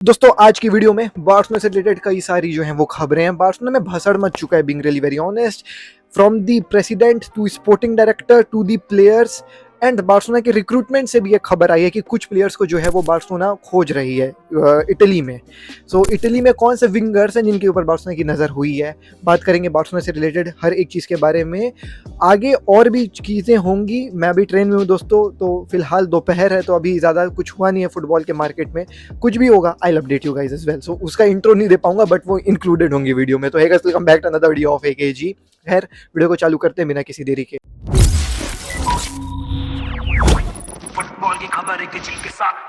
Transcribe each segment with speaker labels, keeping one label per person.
Speaker 1: दोस्तों आज की वीडियो में बार्सिलोना से रिलेटेड कई सारी जो हैं वो खबरें हैं। बार्सिलोना में भसड़ मच चुका है, being really very honest, from the president to sporting director to the players and Barcelona के रिक्रूटमेंट से भी एक खबर आई है कि कुछ प्लेयर्स को जो है वो बार्सिलोना खोज रही है इटली में। सो इटली में कौन से विंगर्स हैं जिनके ऊपर बार्सिलोना की नज़र हुई है, बात करेंगे बार्सिलोना से रिलेटेड हर एक चीज़ के बारे में। आगे और भी चीज़ें होंगी, मैं अभी ट्रेन में हूँ दोस्तों, तो फिलहाल दोपहर है तो अभी ज़्यादा कुछ हुआ नहीं है फुटबॉल के मार्केट में। कुछ भी होगा I will update you guys as well. So उसका इंट्रो नहीं दे पाऊंगा बट वो इंक्लूडेड होंगी वीडियो में। तो hey guys, welcome back to another video of AKG. खैर, वीडियो को चालू करते हैं बिना किसी देरी के। फुटबॉल की खबर एक के साथ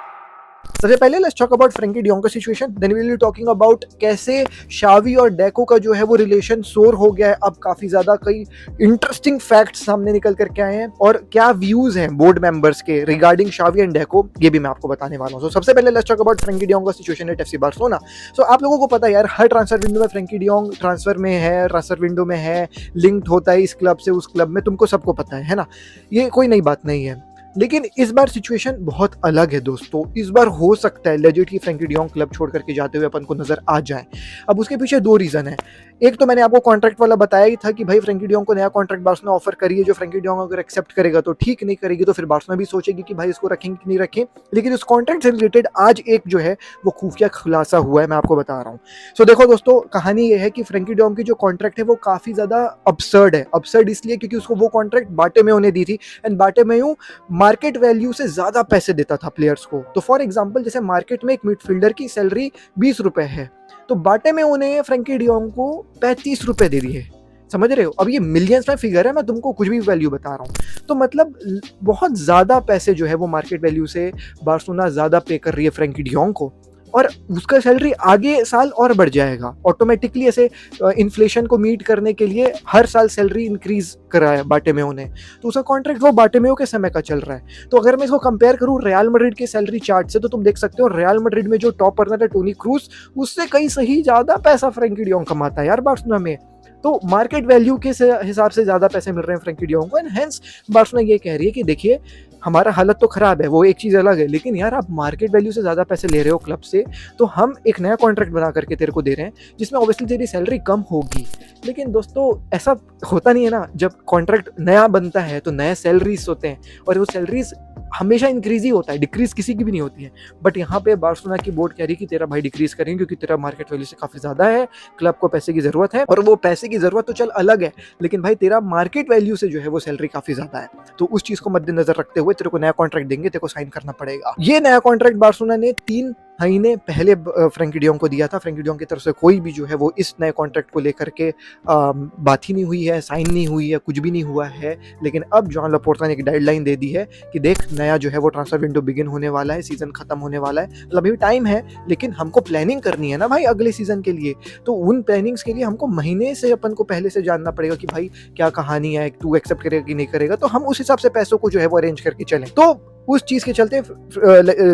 Speaker 1: सबसे पहले let's talk about Frenkie de Jong का situation, then we will be talking about कैसे शावी और डेको का जो है वो रिलेशन सोर हो गया है। अब काफी ज्यादा कई इंटरेस्टिंग फैक्ट्स सामने निकल करके आए हैं और क्या व्यूज हैं बोर्ड मेंबर्स के रिगार्डिंग शावी एंड डेको, ये भी मैं आपको बताने वाला हूँ। सबसे पहले let's talk about Frenkie de Jong का सिचुएशन एट एफसी बार्सिलोना। सो आप लोगों को पता है यार, हर ट्रांसफर विंडो में फ्रैंकी डियोंग ट्रांसफर में है, ट्रांसफर विंडो में है, लिंक्ड होता है इस क्लब से उस क्लब में, तुमको सबको पता है ना, ये कोई नई बात नहीं है। लेकिन इस बार सिचुएशन बहुत अलग है दोस्तों। इस बार हो सकता है लेजिट की फ्रैंकी डियोंग क्लब छोड़ करके जाते हुए अपन को नजर आ जाए। अब उसके पीछे दो रीजन है। एक तो मैंने आपको कॉन्ट्रैक्ट वाला बताया ही था कि भाई फ्रैंकी डियोंग को नया कॉन्ट्रैक्ट बार्सिलोना ऑफर करिए, जो फ्रैंकी डियोंग अगर एक्सेप्ट करेगा तो ठीक, नहीं करेगी तो फिर बार्सिलोना भी सोचेगी कि भाई इसको रखेंगे कि नहीं रखें। लेकिन उस कॉन्ट्रैक्ट से रिलेटेड आज एक जो है वो खुफिया खुलासा हुआ है, मैं आपको बता रहा हूँ। सो देखो दोस्तों, कहानी ये है कि फ्रैंकी डियोंग की जो कॉन्ट्रैक्ट है वो काफी ज्यादा अपसर्ड है। अपसर्ड इसलिए क्योंकि उसको वो कॉन्ट्रैक्ट बार्टोमेओ ने दी थी एंड बार्टोमेओ मार्केट वैल्यू से ज्यादा पैसे देता था प्लेयर्स को। तो फॉर एग्जांपल, जैसे मार्केट में एक मिडफील्डर की सैलरी 20 रुपए है, तो बार्टोमेओ ने फ्रैंकी डियोंग को 35 रुपए दे दिए। समझ रहे हो? अब ये मिलियंस में फिगर है, मैं तुमको कुछ भी वैल्यू बता रहा हूँ। तो मतलब बहुत ज्यादा पैसे जो है वो मार्केट वैल्यू से बार्सिलोना ज्यादा पे कर रही है फ्रैंकी डियोंग को, और उसका सैलरी आगे साल और बढ़ जाएगा ऑटोमेटिकली। ऐसे इन्फ्लेशन को मीट करने के लिए हर साल सैलरी इंक्रीज करा है बार्टोमेओ ने, तो उसका कॉन्ट्रैक्ट वो बार्टोमेओ के समय का चल रहा है। तो अगर मैं इसको कंपेयर करूं रियल मैड्रिड के सैलरी चार्ट से, तो तुम देख सकते हो रियल मैड्रिड में जो टॉप अर्नर है टोनी क्रूज, उससे कहीं सही ज्यादा पैसा फ्रैंकी डियोंग कमाता है यार बार्सिलोना में। तो मार्केट वैल्यू के हिसाब से ज्यादा पैसे मिल रहे हैं फ्रैंकी डियोंग को, एंड हेंस बार्सिलोना ये कह रही है कि देखिए हमारा हालत तो खराब है, वो एक चीज़ अलग है, लेकिन यार आप मार्केट वैल्यू से ज़्यादा पैसे ले रहे हो क्लब से, तो हम एक नया कॉन्ट्रैक्ट बना करके तेरे को दे रहे हैं जिसमें ऑब्वियसली तेरी सैलरी कम होगी। लेकिन दोस्तों ऐसा होता नहीं है ना, जब कॉन्ट्रैक्ट नया बनता है तो नए सैलरीज होते हैं और वो सैलरीज हमेशा इंक्रीज ही होता है, डिक्रीज किसी की भी नहीं होती है। बट यहाँ पे बार्सिलोना की बोर्ड कह रही है कि तेरा भाई डिक्रीज करेंगे क्योंकि तेरा मार्केट वैल्यू से काफ़ी ज़्यादा है, क्लब को पैसे की ज़रूरत है, और वो पैसे की ज़रूरत तो चल अलग है, लेकिन भाई तेरा मार्केट वैल्यू से जो है वो सैलरी काफ़ी ज़्यादा है। तो उस चीज़ को मद्देनजर रखते हुए तेरे को नया कॉन्ट्रैक्ट देंगे, तेरे को साइन करना पड़ेगा। ये नया कॉन्ट्रैक्ट बार्सिलोना ने 3 महीने पहले फ्रैंकी डियोंग को दिया था। फ्रैंकी डियोंग की तरफ से कोई भी जो है वो इस नए कॉन्ट्रैक्ट को लेकर के बात ही नहीं हुई है, साइन नहीं हुई है, कुछ भी नहीं हुआ है। लेकिन अब जॉन लपोर्टा ने एक डेडलाइन दे दी है कि देख नया जो है वो ट्रांसफर विंडो बिगिन होने वाला है, सीजन खत्म होने वाला है, मतलब अभी टाइम है, लेकिन हमको प्लानिंग करनी है ना भाई अगले सीजन के लिए। तो उन प्लानिंग्स के लिए हमको महीने से अपन को पहले से जानना पड़ेगा कि भाई क्या कहानी है, तू एक्सेप्ट करेगा कि नहीं करेगा, तो हम उस हिसाब से पैसों को जो है वो अरेंज करके चलें। तो उस चीज के चलते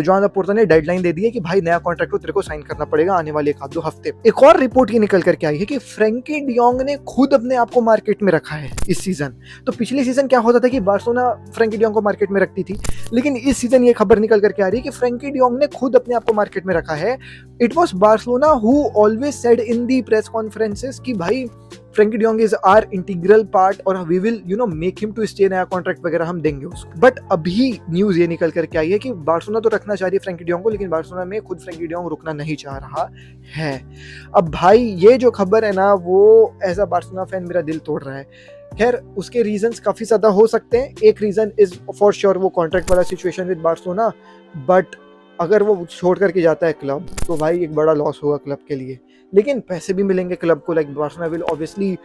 Speaker 1: जॉन लपोर्टा ने डेडलाइन दे दी है कि भाई नया कॉन्ट्रैक्ट को तेरे को साइन करना पड़ेगा आने वाले 1-2 हफ्ते। एक और रिपोर्ट ये निकल करके आई है कि फ्रैंकी डियोंग ने खुद अपने आप को मार्केट में रखा है इस सीजन। तो पिछले सीजन क्या होता था कि बार्सिलोना फ्रैंकी डियोंग को मार्केट में रखती थी, लेकिन इस सीजन ये खबर निकल करके आ रही है कि फ्रैंकी डियोंग ने खुद अपने आप को मार्केट में रखा है। It was Barcelona who always said in the press conferences कि भाई Frenkie de Jong is our integral part और we will make him to stay, नया कॉन्ट्रैक्ट वगैरह हम देंगे उसको। बट अभी न्यूज ये निकल करके आई है कि बार्सिलोना तो रखना चाह रही है फ्रैंकी डियोंग को, लेकिन बार्सिलोना में खुद फ्रैंकी डियोंग रुकना नहीं चाह रहा है। अब भाई ये जो खबर है ना, वो एज अ बार्सिलोना फैन मेरा दिल तोड़ रहा है। खैर उसके रीजंस काफी ज्यादा हो सकते हैं। एक रीजन इज फॉर श्योर वो कॉन्ट्रैक्ट वाला सिचुएशन विद बार्सिलोना, बट अगर वो छोड़ करके जाता है क्लब तो भाई एक बड़ा लॉस होगा क्लब के लिए, लेकिन पैसे भी मिलेंगे क्लब को। Like Barcelona will obviously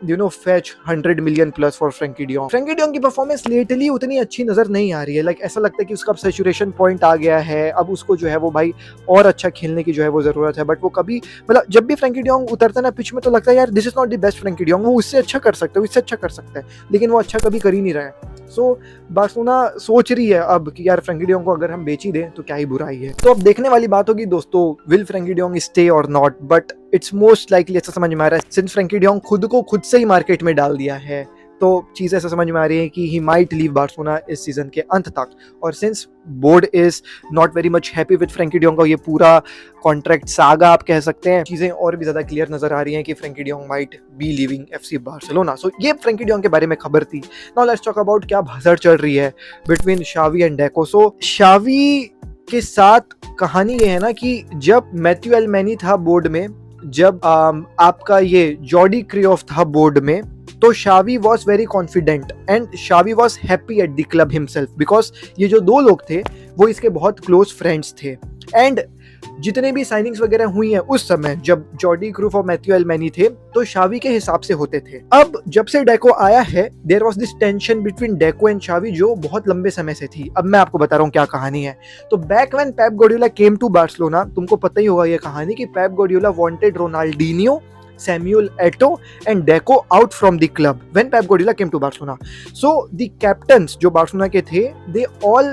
Speaker 1: fetch 100 million plus for Frenkie de Jong. Frenkie de Jong की परफॉर्मेंस लेटली उतनी अच्छी नजर नहीं आ रही है। लाइक ऐसा लगता है कि उसका अब सैचुरेशन पॉइंट आ गया है, अब उसको जो है वो भाई और अच्छा खेलने की जो है वो जरूरत है। बट वो कभी मतलब जब भी फ्रैंकी डियोंग उतरता है ना पिच में, तो लगता है यार this is not the best Frenkie de Jong, वो उससे अच्छा कर सकता है, उससे अच्छा कर सकता है, लेकिन वो अच्छा कभी कर ही नहीं रहा है। सो बार्सिलोना सोच रही है अब कि यार फ्रैंकी डियोंग को अगर हम बेच ही दें तो क्या ही बुराई है। तो अब देखने वाली बात होगी दोस्तों, विल फ्रैंकी डियोंग स्टे और not, but it's most likely ऐसा समझ में आ रहा है सिंस फ्रैंकी डियोंग खुद को खुद से ही मार्केट में डाल दिया है, तो चीज़ ऐसा समझ में आ रही है कि ही माइट लीव बार्सिलोना इस सीजन के अंत तक। और since board is not very much happy with Frenkie de Jong का ये पूरा कॉन्ट्रैक्ट सागा आप कह सकते हैं, चीज़ें और भी ज़्यादा क्लियर नजर आ रही हैं कि Frenkie de Jong might be leaving FC Barcelona. So ये फ्रैंकी डियोंग के बारे में खबर थी। नाउ लेट्स टॉक अबाउट क्या भसड़ चल रही है बिटवीन शावी एंड डेको। सो शावी के साथ कहानी ये है ना कि जब मैथ्यू एलमेनी था बोर्ड में, जब आपका ये जॉर्डी क्रियोफ था बोर्ड में, तो Xavi was very confident and Xavi was happy at the club himself because ये जो दो लोग थे वो इसके बहुत क्लोज फ्रेंड्स थे। एंड जितने भी साइनिंग्स वगैरह हुई हैं उस समय जब जॉर्डी क्रूफ और मैथ्यू एलमेनी थे तो शावी के हिसाब से होते थे। अब जब से डेको आया है there was this tension between Deco and Xavi जो बहुत लंबे समय से थी। अब मैं आपको बता रहा हूँ क्या कहानी है। तो back when Pep Guardiola came to Barcelona, तुमको पता ही होगा ये कहानी कि Pep Guardiola wanted Ronaldinho, Samuel Eto'o and Deco out from the club when Pep Guardiola came to Barcelona. So the captains जो बार्सिलोना के थे they all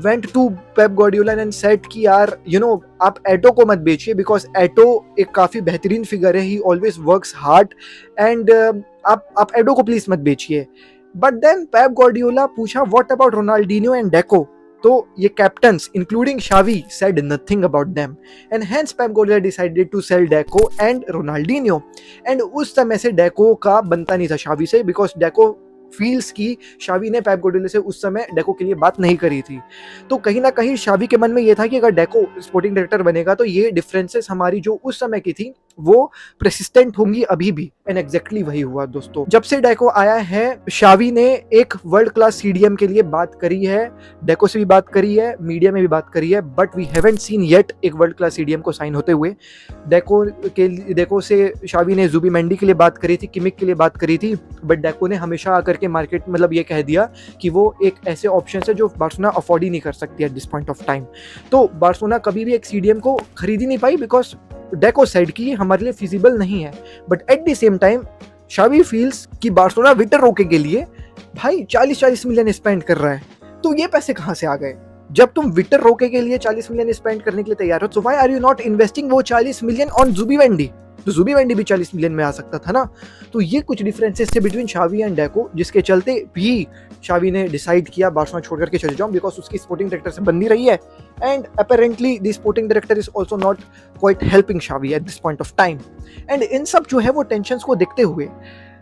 Speaker 1: went to Pep Guardiola and said कि यार आप एटो को मत बेचिए बिकॉज एटो एक काफ़ी बेहतरीन फिगर है, ही ऑलवेज वर्क्स हार्ड एंड आप एटो को प्लीज मत बेचिए। बट देन पेप गार्डियोला पूछा what about Ronaldinho and deco, तो ये captains including शावी said nothing about them and hence Pep Guardiola decided to sell Deco and Ronaldinho। And उस समय से डेको का बनता नहीं था शावी से बिकॉज डेको फील्स की शावी ने पेप गार्डियोला से उस समय डेको के लिए बात नहीं करी थी। तो कहीं ना कहीं शावी के मन में ये था कि अगर डेको स्पोर्टिंग डायरेक्टर बनेगा तो ये डिफरेंसेस हमारी जो उस समय की थी वो प्रेसिस्टेंट होंगी अभी भी। एंड एग्जैक्टली वही हुआ दोस्तों। जब से डेको आया है शावी ने एक वर्ल्ड क्लास सीडीएम के लिए बात करी है, डेको से भी बात करी है, मीडिया में भी बात करी है, but we haven't seen yet एक वर्ल्ड क्लास सीडीएम को साइन होते हुए। डेको से शावी ने जुबीमेंडी के लिए बात करी थी, किमिक के लिए बात करी थी, बट डेको ने हमेशा आकर के मार्केट मतलब ये कह दिया कि वो एक ऐसे ऑप्शन है जो बार्सिलोना अफोर्ड ही नहीं कर सकती at this point of time. तो बार्सिलोना कभी भी एक सीडीएम को खरीद ही नहीं पाई बिकॉज डेको साइड की हमारे लिए फिजिबल नहीं है। But at the same time शावी feels कि बार्सिलोना विटर रोके के लिए भाई 40 मिलियन स्पेंड कर रहा है, तो ये पैसे कहां से आ गए? जब तुम विटर रोके के लिए 40 मिलियन स्पेंड करने के लिए तैयार हो तो why are you not investing वो 40 मिलियन ऑन जुबीमेंडी? तो जुबीमेंडी भी 40 मिलियन में आ सकता था ना। तो ये कुछ डिफरेंसेस थे बिटवीन शावी एंड डेको जिसके चलते भी शावी ने डिसाइड किया बार्सिलोना छोड़ करके चले जाऊं बिकॉज उसकी स्पोर्टिंग डायरेक्टर से बन नहीं रही है and apparently the sporting director is also not quite helping शावी at this point of time. And in सब जो है वो टेंशन को देखते हुए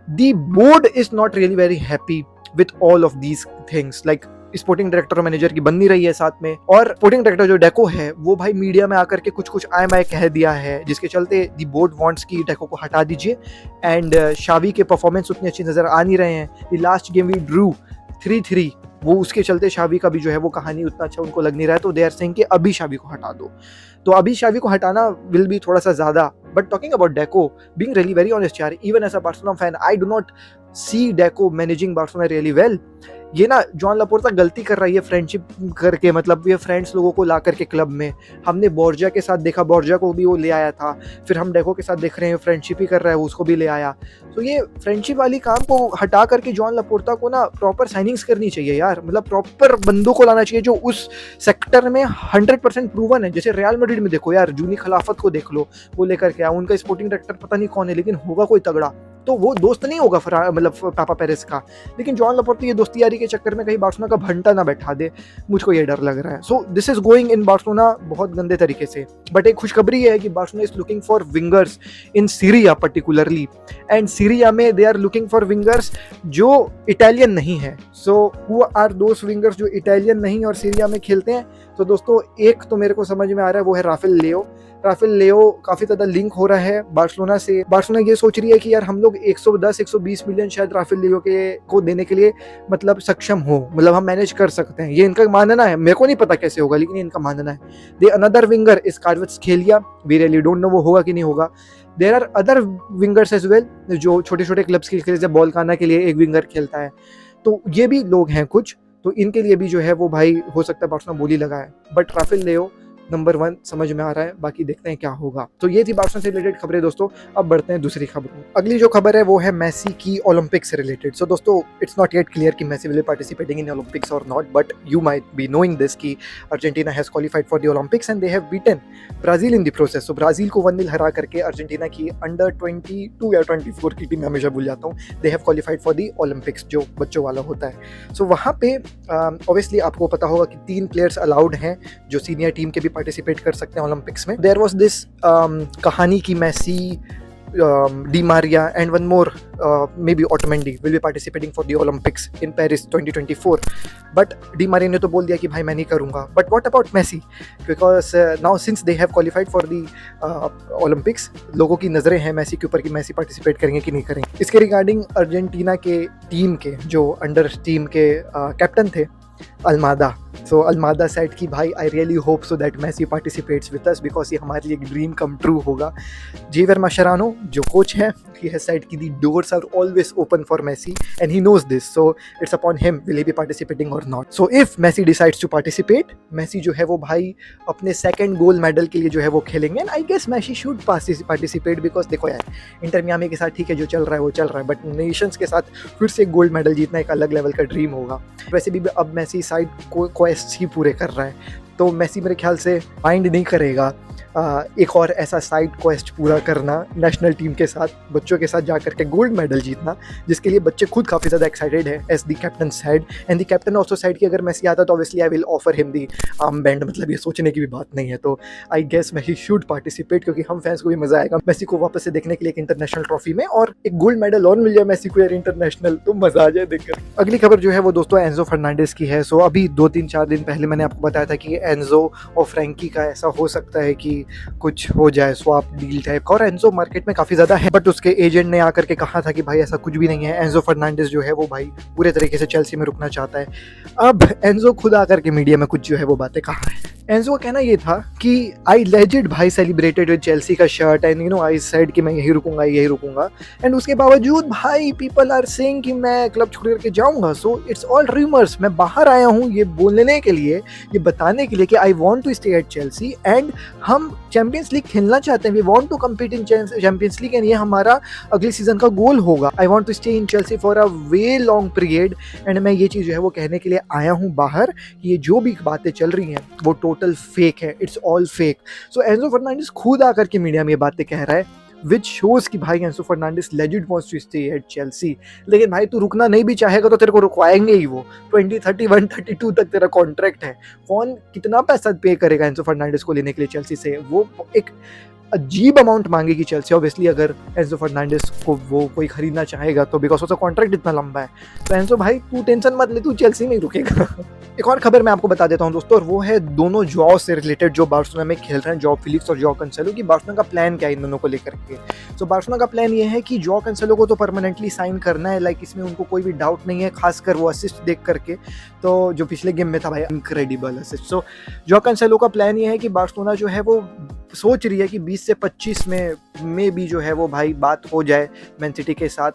Speaker 1: the board is not really very happy with all of these things. Like sporting director और manager की बन नहीं रही है साथ में, और स्पोर्टिंग डायरेक्टर जो डेको है वो भाई मीडिया में आकर के कुछ आय कह दिया है जिसके चलते दी बोर्ड वांट्स की डेको को हटा दीजिए। एंड शावी के परफॉर्मेंस उतनी अच्छी नजर आ नहीं रहे हैं। The last game we drew 3-3, वो उसके चलते शावी का भी जो है वो कहानी उतना अच्छा उनको लग नहीं रहा है, तो दे आर सेइंग कि अभी शावी को हटा दो। तो अभी शावी को हटाना विल बी थोड़ा सा ज्यादा। But talking about Deco, being really very honest यार, even as a Barcelona fan I do not see Deco managing Barcelona really well. ये ना जॉन लापोर्ता गलती कर रही है फ्रेंडशिप करके, मतलब ये फ्रेंड्स लोगों को ला करके क्लब में। हमने बोर्जा के साथ देखा, बोर्जा को भी वो ले आया था, फिर हम डेको के साथ देख रहे हैं फ्रेंडशिप ही कर रहा है, उसको भी ले आया। तो ये फ्रेंडशिप वाली काम को हटा करके जॉन लापोर्ता को ना प्रॉपर साइनिंग्स करनी चाहिए यार, मतलब प्रॉपर बंदों को लाना चाहिए जो उस सेक्टर में 100% प्रूवन है। जैसे रियल मैड्रिड में देखो यार, जूनी खिलाफत को देख लो, वो लेकर के आया, उनका स्पोर्टिंग डायरेक्टर पता नहीं कौन है लेकिन होगा कोई तगड़ा, तो वो दोस्त नहीं होगा मतलब पापा पेरेस का। लेकिन जॉन लापोर्ता ये दोस्ती यारी के चक्कर में कहीं बार्सिलोना का भंटा ना बैठा दे, मुझको ये डर लग रहा है। So this is going in Barcelona बहुत गंदे तरीके से। बट एक खुशखबरी है कि Barcelona is looking for wingers in Serie A particularly, and Serie A में they are looking for wingers जो इटालियन नहीं है। So who are those wingers जो इटालियन नहीं और सीरिया में खेलते हैं? तो दोस्तों एक तो मेरे को समझ में आ रहा है वो है राफेल लेओ। राफेल लेओ काफी ज्यादा लिंक हो रहा है बार्सिलोना से। बार्सिलोना ये सोच रही है कि यार हम लोग 110-120 मिलियन शायद राफेल लेओ को देने के लिए मतलब सक्षम हो, मतलब हम मैनेज कर सकते हैं, ये इनका मानना है। मेरे को नहीं पता कैसे होगा लेकिन इनका मानना है। They another winger is Kvaratskhelia, we really don't know वो होगा कि नहीं होगा। There are other wingers as well जो छोटे छोटे क्लब्स के लिए, जैसे बॉलकाना के लिए एक विंगर खेलता है, तो ये भी लोग हैं कुछ, तो इनके लिए भी जो है वो भाई हो सकता है बार्सिलोना बोली लगाए। बट राफेल लेओ नंबर 1 समझ में आ रहा है, बाकी देखते हैं क्या होगा। तो ये थी बार्सिलोना से रिलेटेड खबरें दोस्तों। अब बढ़ते हैं दूसरी खबरों। अगली जो खबर है वो है मेसी की ओलंपिक से रिलेटेड। सो दोस्तों इट्स नॉट येट क्लियर कि Messi will be participating in Olympics और not, but you might be knowing this कि Argentina has qualified for the Olympics and they have beaten Brazil in the process. So Brazil को 1-0 हरा करके Argentina की under 22 या 24 की team, हमेशा भूल जाता हूँ, they have qualified for the Olympics, जो बच्चों वाला होता है। सो वहाँ पे ऑब्वियसली आपको पता होगा कि 3 प्लेयर्स अलाउड हैं जो सीनियर टीम के भी पार्टिसिपेट कर सकते हैं ओलंपिक्स में। देयर वाज दिस कहानी की Messi, Di Maria and one more maybe Otamendi will be participating for the Olympics in Paris 2024, but Di Maria ने तो बोल दिया कि भाई मैं नहीं करूँगा। But what about Messi? Because now since they have qualified for the Olympics, लोगों की नज़रें हैं मेसी के ऊपर कि मेसी पार्टिसिपेट करेंगे कि नहीं करेंगे। इसके रिगार्डिंग अर्जेंटीना के टीम के जो अंडर टीम के कैप्टन थे अल्मादा, सो अल्मादा सेड कि भाई I really hope so that Messi participates with us because ये हमारे लिए एक ड्रीम कम ट्रू होगा। जेवियर माशरानो जो कोच है, he has said कि the doors are always open for Messi and he knows this, so it's upon him will he be participating or not. So if Messi decides to participate, Messi जो है वो भाई अपने second gold medal के लिए जो है वो खेलेंगे and I guess Messi should participate because देखो यार इंटर मियामी के साथ ठीक है जो चल रहा है वो चल रहा है, बट नेशंस के साथ फिर से गोल्ड मेडल जीतना एक अलग लेवल का ड्रीम होगा। वैसे भी अब मेसी साइड क्वेस्ट ही पूरे कर रहा है, तो मेसी मेरे ख्याल से माइंड नहीं करेगा एक और ऐसा साइड क्वेस्ट पूरा करना नेशनल टीम के साथ, बच्चों के साथ जा करके गोल्ड मेडल जीतना, जिसके लिए बच्चे खुद काफ़ी ज़्यादा एक्साइटेड है as the captain said. And the captain also said कि अगर मेसी आता तो obviously I will offer him the armband, मतलब ये सोचने की भी बात नहीं है। तो I guess Messi should participate क्योंकि हम फैंस को भी मजा आएगा मेसी को वापस से देखने के लिए एक इंटरनेशनल ट्रॉफी में, और एक गोल्ड मेडल और मिल जाए मेसी को यार इंटरनेशनल, तो मजा आ जाए देखकर। अगली खबर जो है वो दोस्तों एंजो फर्नांडिस की है। सो अभी 2-3-4 दिन पहले मैंने आपको बताया था कि एंजो और फ्रैंकी का ऐसा हो सकता है कि कुछ हो जाए स्वैप डील टाइप का, और एंजो मार्केट में काफी ज्यादा है, बट उसके एजेंट ने आकर के कहा था कि भाई ऐसा कुछ भी नहीं है, एंजो फर्नांडिस जो है वो भाई पूरे तरीके से चेल्सी में रुकना चाहता है। अब एंजो खुद आकर के मीडिया में कुछ जो है वो बातें कहा है। एंजो का कहना ये था कि आई लेजिड भाई सेलिब्रेटेड विद चेल्सी का shirt and you know I said कि मैं यही रुकूंगा एंड उसके बावजूद भाई पीपल आर सेइंग कि मैं क्लब छोड़ करके जाऊंगा। सो इट्स ऑल रूमर्स, मैं बाहर आया हूँ ये बोलने के लिए, ये बताने के लिए कि I want to stay at Chelsea and हम चैंपियंस लीग खेलना चाहते हैं, we want to compete in Champions League and ये हमारा अगले सीजन का गोल होगा। I want to stay in Chelsea for a way long period and मैं ये चीज़ जो है वो कहने के लिए आया हूँ बाहर कि ये जो भी बातें चल रही हैं वो टोटल फेक है, it's all fake. So Enzo Fernandez खुद आकर के मीडिया में ये बातें कह रहा है, विच शोज कि भाई Enzo Fernandez legit wants to stay at Chelsea. लेकिन भाई तू रुकना नहीं भी चाहेगा तो तेरे को रुकवाएंगे ही वो, 2031 32 तक तेरा कॉन्ट्रैक्ट है। कौन कितना पैसा पे करेगा एंजो फर्नांडिस को लेने के लिए चेल्सी से? वो एक अजीब अमाउंट मांगेगी चेल्सी ऑब्वियसली अगर एंजो फर्नांडिस को वो कोई खरीदना चाहेगा तो, बिकॉज उसका कॉन्ट्रैक्ट इतना लंबा है। तो एंजो भाई तू टेंशन मत ले, तू चेल्सी में ही रुकेगा। एक और खबर मैं आपको बता देता हूँ दोस्तों, और वो है दोनों जॉ से रिलेटेड जो बार्सिलोना में खेल रहे हैं, जॉ फिलिक्स और जॉ कैंसेलो, की बार्सिलोना का प्लान क्या है इन दोनों को लेकर के। सो बार्सिलोना का प्लान ये है कि जॉ कैंसेलो को तो परमानेंटली साइन करना है, लाइक इसमें उनको कोई भी डाउट नहीं है, खासकर वो असिस्ट देख करके, तो जो पिछले गेम में था भाई इनक्रेडिबल असिस्ट। सो जॉ कैंसेलो का प्लान ये है कि बार्सिलोना जो है वो सोच रही है कि 20 से 25 में भी जो है वो भाई बात हो जाए मैन सिटी के साथ,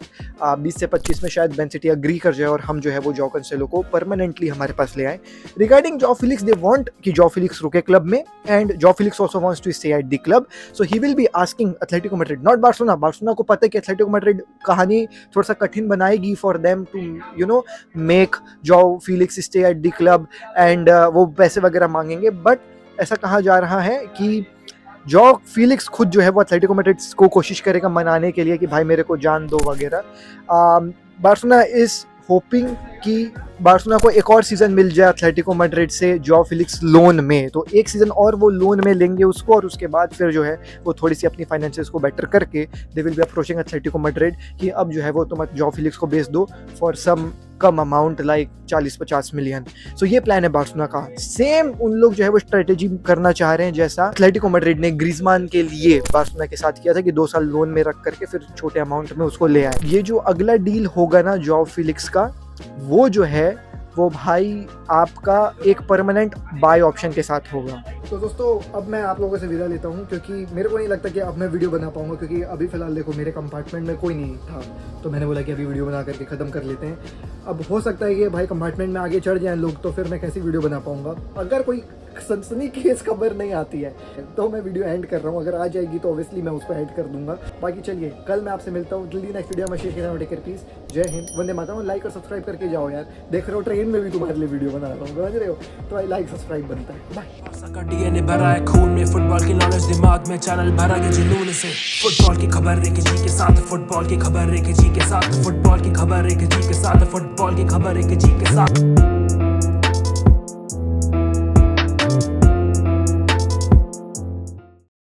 Speaker 1: 20 से 25 में शायद मैन सिटी अग्री कर जाए और हम जो है वो जॉ कैंसेलो को परमानेंटली हमारे पास ले आए। Regarding Joao Felix, they want कि जॉ फिलिक्स रुके क्लब में and Joao Felix also wants to stay at the club, so he will be asking Atletico Madrid, not Barcelona. Barcelona को पता है कि एथलेटिको मैड्रिड कहानी थोड़ा सा कठिन बनाएगी for them to you know make Joao Felix stay at the club and वो पैसे वगैरह मांगेंगे, बट ऐसा कहा जा रहा है कि जॉ फिलिक्स खुद जो है वो एथलेटिको मैड्रिड को कोशिश करेगा मनाने के लिए कि भाई मेरे को जान दो वगैरह। बार्सिलोना इज होपिंग कि बार्सिलोना को एक और सीजन मिल जाए एथलेटिको मैड्रिड से जॉ फिलिक्स लोन में, तो एक सीजन और वो लोन में लेंगे उसको और उसके बाद फिर जो है वो थोड़ी सी अपनी फाइनेंसेस को बेटर करके they will be approaching Atletico Madrid कि अब जो है वो तुम जॉ फिलिक्स को बेच दो फॉर सम कम अमाउंट लाइक 40-50 मिलियन। सो ये प्लान है बार्सिलोना का। सेम उन लोग जो है वो स्ट्रेटेजी करना चाह रहे हैं जैसा एथलेटिको मैड्रिड ने ग्रीजमान के लिए बार्सिलोना के साथ किया था कि 2 साल लोन में रख करके फिर छोटे अमाउंट में उसको ले आए। ये जो अगला डील होगा ना जॉ फिलिक्स का, वो जो है वो भाई आपका एक परमानेंट बाय ऑप्शन के साथ होगा। तो दोस्तों अब मैं आप लोगों से विदा लेता हूँ क्योंकि मेरे को नहीं लगता कि अब मैं वीडियो बना पाऊंगा, क्योंकि अभी फिलहाल देखो मेरे कंपार्टमेंट में कोई नहीं था, तो मैंने बोला कि अभी वीडियो बना करके ख़त्म कर लेते हैं। अब हो सकता है कि भाई कंपार्टमेंट में आगे चढ़ जाएँ लोग, तो फिर मैं कैसी वीडियो बना पाऊँगा। अगर कोई सनसनीखेज खबर नहीं आती है तो मैं वीडियो एंड कर रहा हूँ। अगर आ जाएगी तो ऑब्वियसली मैं उसको ऐड कर दूंगा। बाकी चलिए कल मैं आपसे मिलता हूँ जल्दी नेक्स्ट वीडियो में। शेयर टेक केयर, पीस, जय हिंद, वंदे मातरम। लाइक और सब्सक्राइब करके जाओ यार, देख रहे हो ट्रेन में भी तुम्हारे लिए वीडियो बना रहा हूँ, समझ रहे हो, तो लाइक सब्सक्राइब बनता है। बाय।
Speaker 2: डीएनए भरा है खून में, फुटबॉल की नॉलेज दिमाग में, चैनल भरा के जुनून से। फुटबॉल की खबर एक जी के साथ, फुटबॉल की खबर एक जी के साथ, फुटबॉल की खबर एक जी के साथ, फुटबॉल की खबर एक जी के साथ।